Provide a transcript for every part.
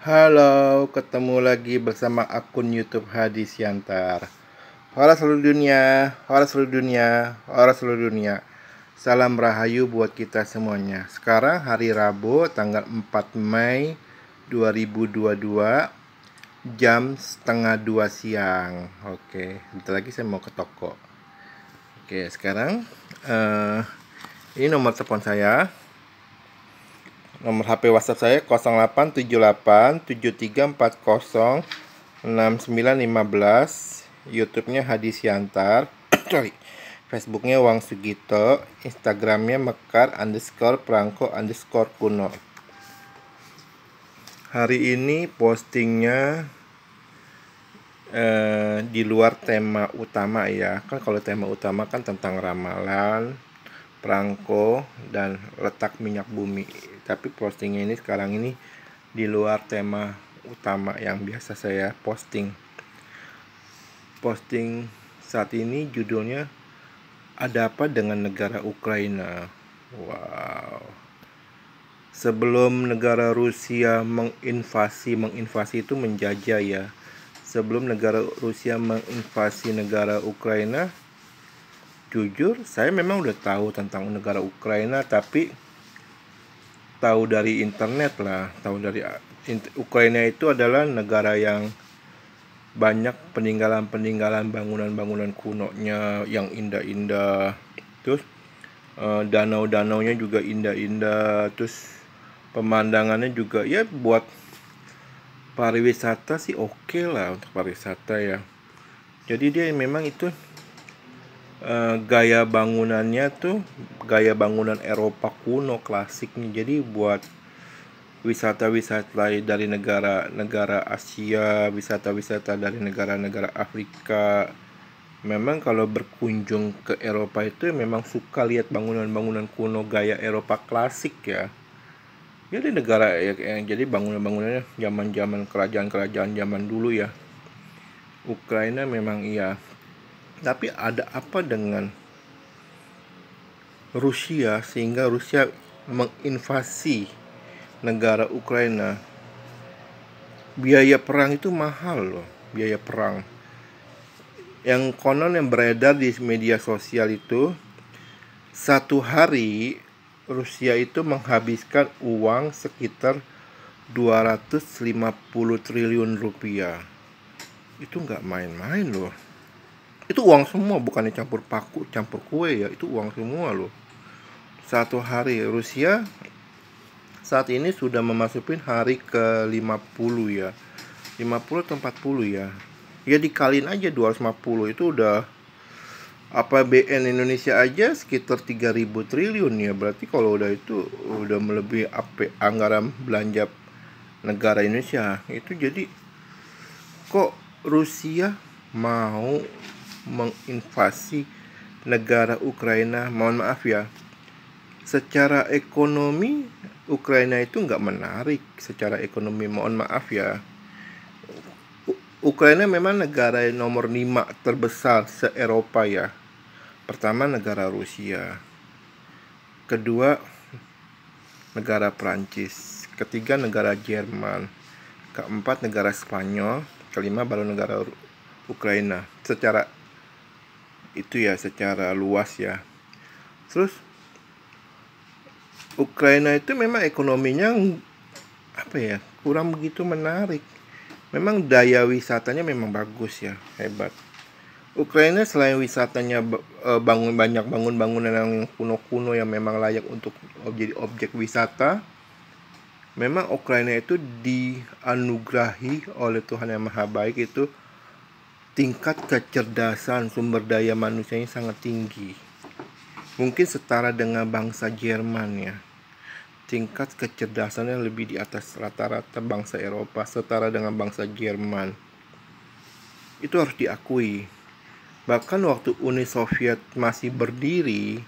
Halo, ketemu lagi bersama akun YouTube Hadi Siantar. Halo seluruh dunia, halo seluruh dunia, halo seluruh dunia. Salam rahayu buat kita semuanya. Sekarang hari Rabu, tanggal 4 Mei 2022, jam setengah 2 siang. Oke, bentar lagi saya mau ke toko. Oke, sekarang ini nomor telepon saya. Nomor HP WhatsApp saya 087873406915. YouTube-nya Hadi Siantar. Sorry. Facebook-nya Wang Sugito. Instagram-nya mekar_prangko_kuno. Hari ini postingnya di luar tema utama ya. Kan kalau tema utama kan tentang ramalan, perangko, dan letak minyak bumi. Tapi postingnya ini sekarang ini di luar tema utama yang biasa saya posting. Posting saat ini judulnya "Ada apa dengan negara Ukraina?" Wow. Sebelum negara Rusia menginvasi itu menjajah ya. Sebelum negara Rusia menginvasi negara Ukraina, jujur saya memang udah tahu tentang negara Ukraina, tapi tahu dari internet lah. Ukraina itu adalah negara yang banyak peninggalan-peninggalan bangunan-bangunan kunonya yang indah-indah. Terus danau-danaunya juga indah-indah. Terus pemandangannya juga ya buat pariwisata sih oke lah untuk pariwisata ya. Jadi dia memang itu gaya bangunannya tuh gaya bangunan Eropa kuno klasik nih. Jadi buat wisata-wisata dari negara-negara Asia, wisata-wisata dari negara-negara Afrika. Memang kalau berkunjung ke Eropa itu memang suka lihat bangunan-bangunan kuno gaya Eropa klasik ya. Jadi negara yang jadi bangunan-bangunannya zaman-zaman kerajaan-kerajaan zaman dulu ya. Ukraina memang iya. Tapi ada apa dengan Rusia sehingga Rusia menginvasi negara Ukraina? Biaya perang itu mahal loh, biaya perang. Yang konon yang beredar di media sosial itu, satu hari Rusia itu menghabiskan uang sekitar 250 triliun rupiah. Itu nggak main-main loh. Itu uang semua, bukannya campur paku, campur kue ya. Itu uang semua loh. Satu hari Rusia saat ini sudah memasuki hari ke-50 ya. 50 atau 40 ya. Ya dikaliin aja 250, itu udah APBN Indonesia aja sekitar 3.000 triliun ya. Berarti kalau udah itu udah melebihi anggaran belanja negara Indonesia. Itu jadi kok Rusia mau menginvasi negara Ukraina? Mohon maaf ya, secara ekonomi Ukraina itu nggak menarik secara ekonomi, mohon maaf ya. Ukraina memang negara nomor 5 terbesar se-Eropa ya. Pertama negara Rusia, kedua negara Prancis, ketiga negara Jerman, keempat negara Spanyol, kelima baru negara Ukraina. Secara itu ya, secara luas ya. Terus Ukraina itu memang ekonominya apa ya, kurang begitu menarik. Memang daya wisatanya memang bagus ya, hebat. Ukraina selain wisatanya banyak bangunan yang kuno-kuno yang memang layak untuk jadi objek wisata, memang Ukraina itu dianugerahi oleh Tuhan Yang Maha Baik itu tingkat kecerdasan sumber daya manusianya sangat tinggi. Mungkin setara dengan bangsa Jerman ya. Tingkat kecerdasannya lebih di atas rata-rata bangsa Eropa, setara dengan bangsa Jerman. Itu harus diakui. Bahkan waktu Uni Soviet masih berdiri,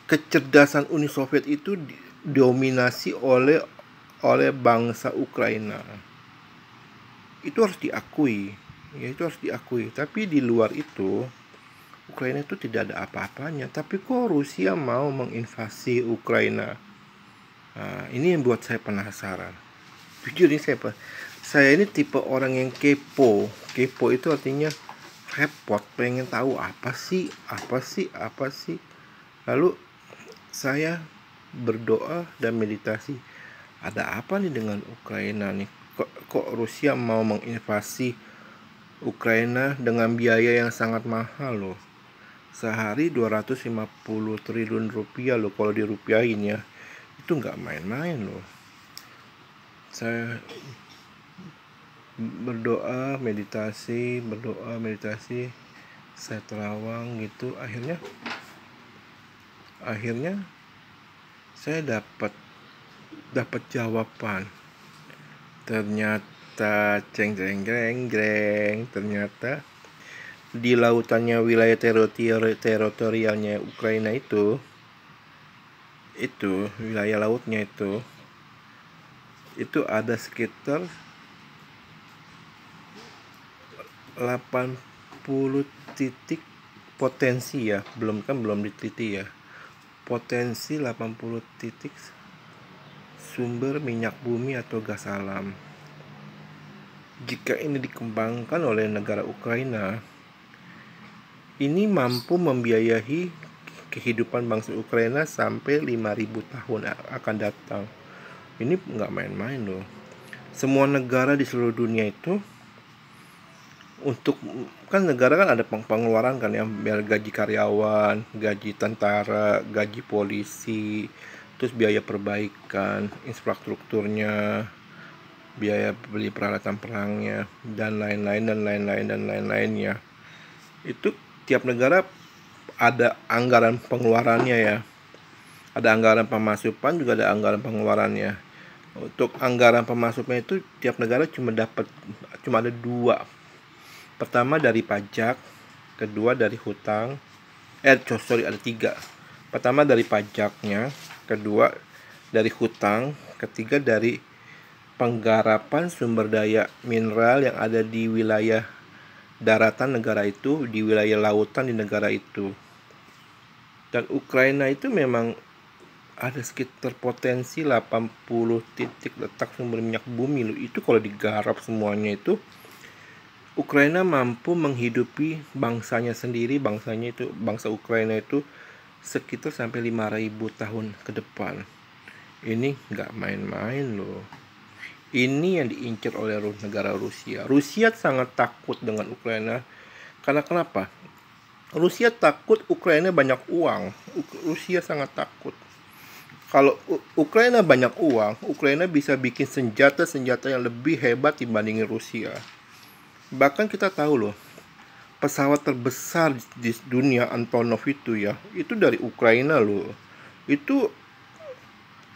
kecerdasan Uni Soviet itu didominasi oleh bangsa Ukraina. Itu harus diakui. Ya, itu harus diakui. Tapi di luar itu Ukraina itu tidak ada apa-apanya. Tapi kok Rusia mau menginvasi Ukraina? Nah, ini yang buat saya penasaran. Jujur nih, saya ini tipe orang yang kepo. Kepo itu artinya repot, pengen tahu apa sih, apa sih. Lalu saya berdoa dan meditasi. Ada apa nih dengan Ukraina nih? Kok Rusia mau menginvasi Ukraina dengan biaya yang sangat mahal loh. Sehari 250 triliun rupiah loh kalau dirupiahin ya. Itu nggak main-main loh. Saya berdoa, meditasi, saya terawang gitu. Akhirnya saya dapat jawaban. Ternyata ternyata di lautannya wilayah teritorialnya Ukraina itu wilayah lautnya itu ada sekitar 80 titik potensi ya, belum diteliti ya, potensi 80 titik sumber minyak bumi atau gas alam. Jika ini dikembangkan oleh negara Ukraina, ini mampu membiayai kehidupan bangsa Ukraina sampai 5.000 tahun akan datang. Ini nggak main-main loh. Semua negara di seluruh dunia itu kan negara kan ada pengeluaran kan ya, biar gaji karyawan, gaji tentara, gaji polisi, terus biaya perbaikan infrastrukturnya, biaya beli peralatan perangnya, dan lain-lainnya. Itu tiap negara ada anggaran pengeluarannya ya. Ada anggaran pemasukan, juga ada anggaran pengeluarannya. Untuk anggaran pemasukannya itu tiap negara cuma ada dua. Pertama dari pajak, kedua dari hutang. Ada tiga. Pertama dari pajaknya, kedua dari hutang, ketiga dari penggarapan sumber daya mineral yang ada di wilayah daratan negara itu, di wilayah lautan di negara itu. Dan Ukraina itu memang ada sekitar potensi 80 titik letak sumber minyak bumi loh. Itu kalau digarap semuanya itu, Ukraina mampu menghidupi bangsanya sendiri, bangsa Ukraina itu sekitar sampai 5.000 tahun ke depan. Ini nggak main-main loh. Ini yang diincar oleh negara Rusia. Rusia sangat takut dengan Ukraina. Karena kenapa? Rusia takut Ukraina banyak uang. Rusia sangat takut. Kalau Ukraina banyak uang, Ukraina bisa bikin senjata yang lebih hebat dibandingin Rusia. Bahkan kita tahu loh, pesawat terbesar di dunia Antonov itu dari Ukraina loh. Itu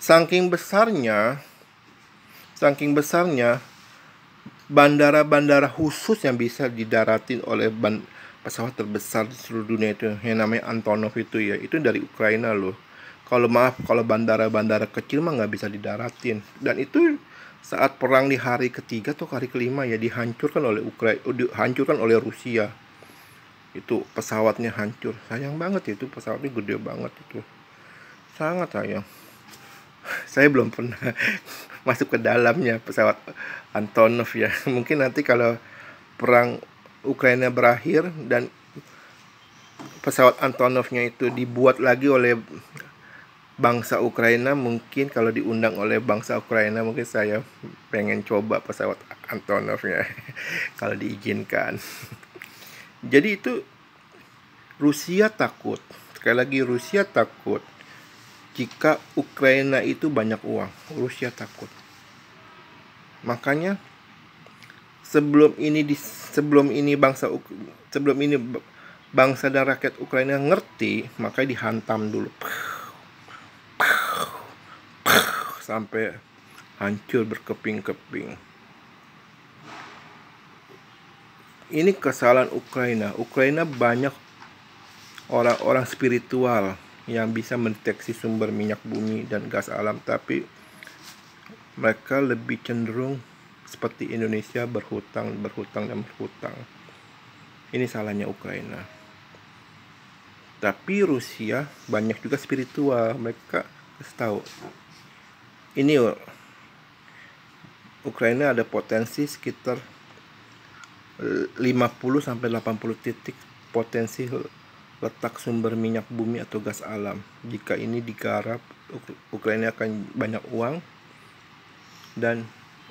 saking besarnya bandara-bandara khusus yang bisa didaratin oleh pesawat terbesar di seluruh dunia itu yang namanya Antonov itu dari Ukraina loh. Kalau bandara-bandara kecil mah nggak bisa didaratin. Dan itu saat perang di hari ketiga atau hari kelima dihancurkan oleh Rusia. Itu pesawatnya hancur. Sayang banget itu, pesawatnya gede banget itu. Sangat sayang. Saya belum pernah masuk ke dalamnya pesawat Antonov ya. Mungkin nanti kalau perang Ukraina berakhir dan pesawat Antonovnya itu dibuat lagi oleh bangsa Ukraina, mungkin kalau diundang oleh bangsa Ukraina, mungkin saya pengen coba pesawat Antonovnya kalau diizinkan. Jadi itu Rusia takut. Sekali lagi, Rusia takut jika Ukraina itu banyak uang. Rusia takut. Makanya sebelum ini bangsa dan rakyat Ukraina ngerti, makanya dihantam dulu sampai hancur berkeping-keping. Ini kesalahan Ukraina. Ukraina banyak orang-orang spiritual yang bisa mendeteksi sumber minyak bumi dan gas alam, tapi mereka lebih cenderung seperti Indonesia berhutang. Ini salahnya Ukraina. Tapi Rusia banyak juga spiritual. Mereka harus tahu ini Ukraina ada potensi sekitar 50 sampai 80 titik potensi letak sumber minyak bumi atau gas alam. Jika ini digarap, Ukraina akan banyak uang, dan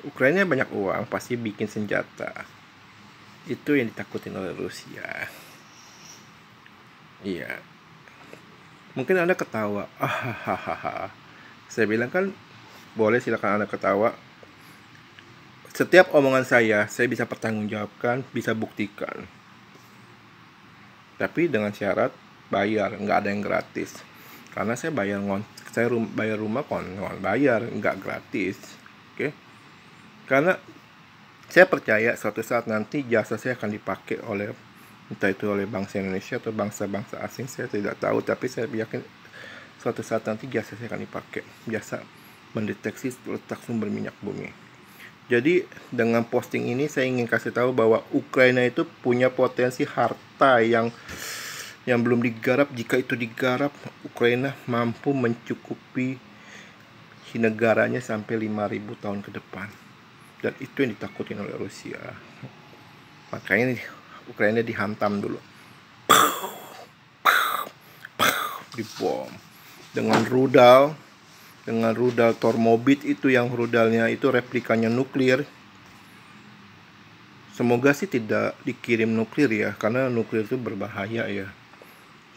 Ukraina banyak uang pasti bikin senjata. Itu yang ditakutin oleh Rusia. Iya. Mungkin Anda ketawa. Saya bilang kan boleh, silakan Anda ketawa. Setiap omongan saya bisa pertanggungjawabkan, bisa buktikan. Tapi dengan syarat bayar, nggak ada yang gratis. Karena saya bayar bayar rumah bayar, nggak gratis. Oke? Karena saya percaya suatu saat nanti jasa saya akan dipakai oleh, entah itu oleh bangsa Indonesia atau bangsa-bangsa asing, saya tidak tahu. Tapi saya yakin suatu saat nanti jasa saya akan dipakai, jasa mendeteksi letak sumber minyak bumi. Jadi dengan posting ini saya ingin kasih tahu bahwa Ukraina itu punya potensi harta yang belum digarap. Jika itu digarap, Ukraina mampu mencukupi negaranya sampai 5.000 tahun ke depan. Dan itu yang ditakutin oleh Rusia. Makanya Ukraina dihantam dulu, dibom dengan rudal Tormobit itu, yang rudalnya itu replikanya nuklir. Semoga sih tidak dikirim nuklir ya, karena nuklir itu berbahaya ya.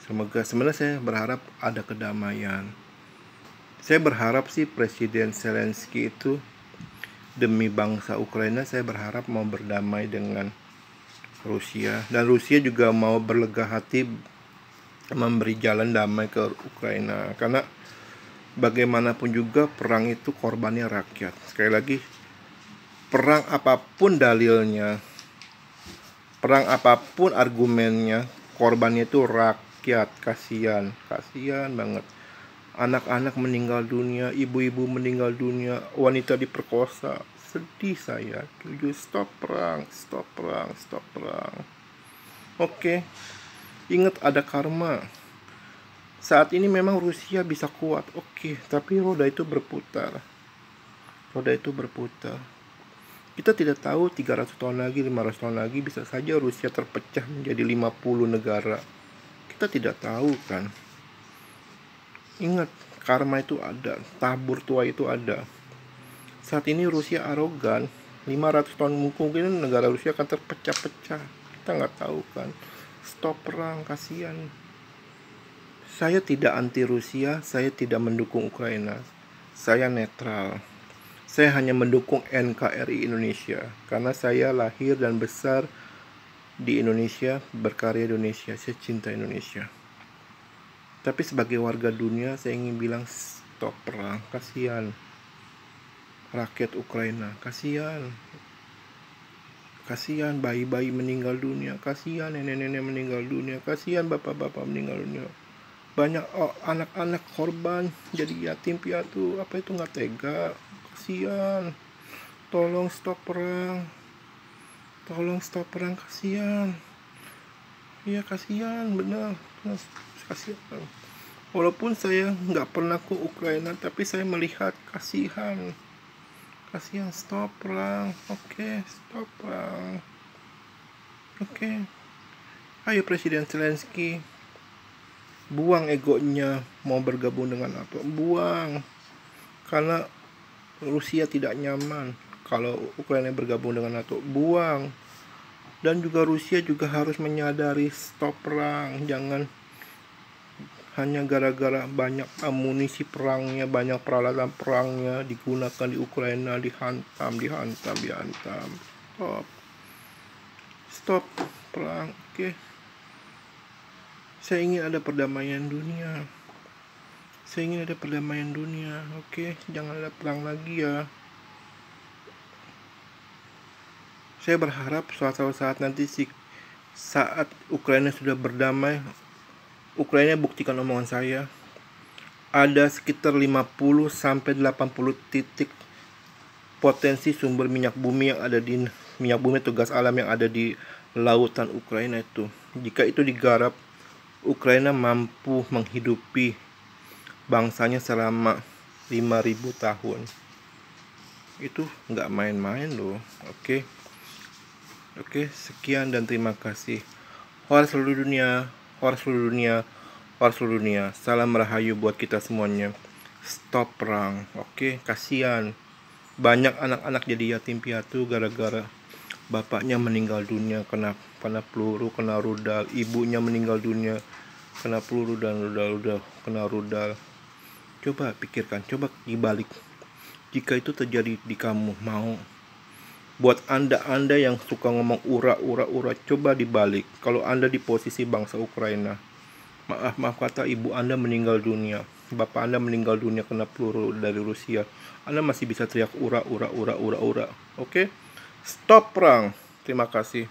Sebenarnya saya berharap ada kedamaian. Saya berharap sih Presiden Zelensky itu demi bangsa Ukraina, saya berharap mau berdamai dengan Rusia, dan Rusia juga mau berlega hati memberi jalan damai ke Ukraina. Karena bagaimanapun juga perang itu korbannya rakyat. Sekali lagi, perang apapun dalilnya, perang apapun argumennya, korbannya itu rakyat. Kasihan banget. Anak-anak meninggal dunia, ibu-ibu meninggal dunia, wanita diperkosa. Sedih saya. Stop perang. Oke. Ingat ada karma. Saat ini memang Rusia bisa kuat, oke, tapi roda itu berputar. Kita tidak tahu 300 tahun lagi, 500 tahun lagi bisa saja Rusia terpecah menjadi 50 negara. Kita tidak tahu kan. Ingat, karma itu ada, tabur tua itu ada. Saat ini Rusia arogan, 500 tahun mungkin negara Rusia akan terpecah-pecah. Kita nggak tahu kan. Stop perang, kasihan. Saya tidak anti Rusia, saya tidak mendukung Ukraina. Saya netral. Saya hanya mendukung NKRI Indonesia, karena saya lahir dan besar di Indonesia, berkarya di Indonesia. Saya cinta Indonesia. Tapi sebagai warga dunia, saya ingin bilang stop perang. Kasihan rakyat Ukraina, kasihan bayi-bayi meninggal dunia, kasihan nenek-nenek meninggal dunia, kasihan bapak-bapak meninggal dunia. Banyak anak-anak korban jadi yatim piatu. Apa itu nggak tega? Kasihan. Tolong stop perang, kasihan. Iya, kasihan, benar, kasihan. Walaupun saya nggak pernah ke Ukraina, tapi saya melihat kasihan. Stop perang. Oke, stop perang. Oke. Ayo Presiden Zelensky, buang egonya, mau bergabung dengan NATO, buang. Karena Rusia tidak nyaman kalau Ukraina bergabung dengan NATO, buang. Dan juga Rusia juga harus menyadari stop perang. Jangan hanya gara-gara banyak amunisi perangnya, banyak peralatan perangnya digunakan di Ukraina, dihantam. Stop perang. Oke. Saya ingin ada perdamaian dunia. Oke, jangan ada perang lagi ya. Saya berharap suatu saat nanti saat Ukraina sudah berdamai, Ukraina buktikan omongan saya. Ada sekitar 50 sampai 80 titik potensi sumber minyak bumi atau gas alam yang ada di lautan Ukraina itu. Jika itu digarap, Ukraina mampu menghidupi bangsanya selama 5.000 tahun. Itu nggak main-main loh. Oke, sekian dan terima kasih. Hora seluruh dunia, hora seluruh dunia, hora seluruh dunia. Salam rahayu buat kita semuanya. Stop perang. Oke, kasihan. Banyak anak-anak jadi yatim piatu gara-gara bapaknya meninggal dunia kena peluru, kena rudal. Ibunya meninggal dunia kena peluru dan kena rudal. Coba pikirkan, coba dibalik. Jika itu terjadi di kamu, mau? Buat anda yang suka ngomong ura, coba dibalik. Kalau anda di posisi bangsa Ukraina, maaf kata, ibu anda meninggal dunia, bapak anda meninggal dunia kena peluru dari Rusia, anda masih bisa teriak ura. Oke? Stop perang. Terima kasih.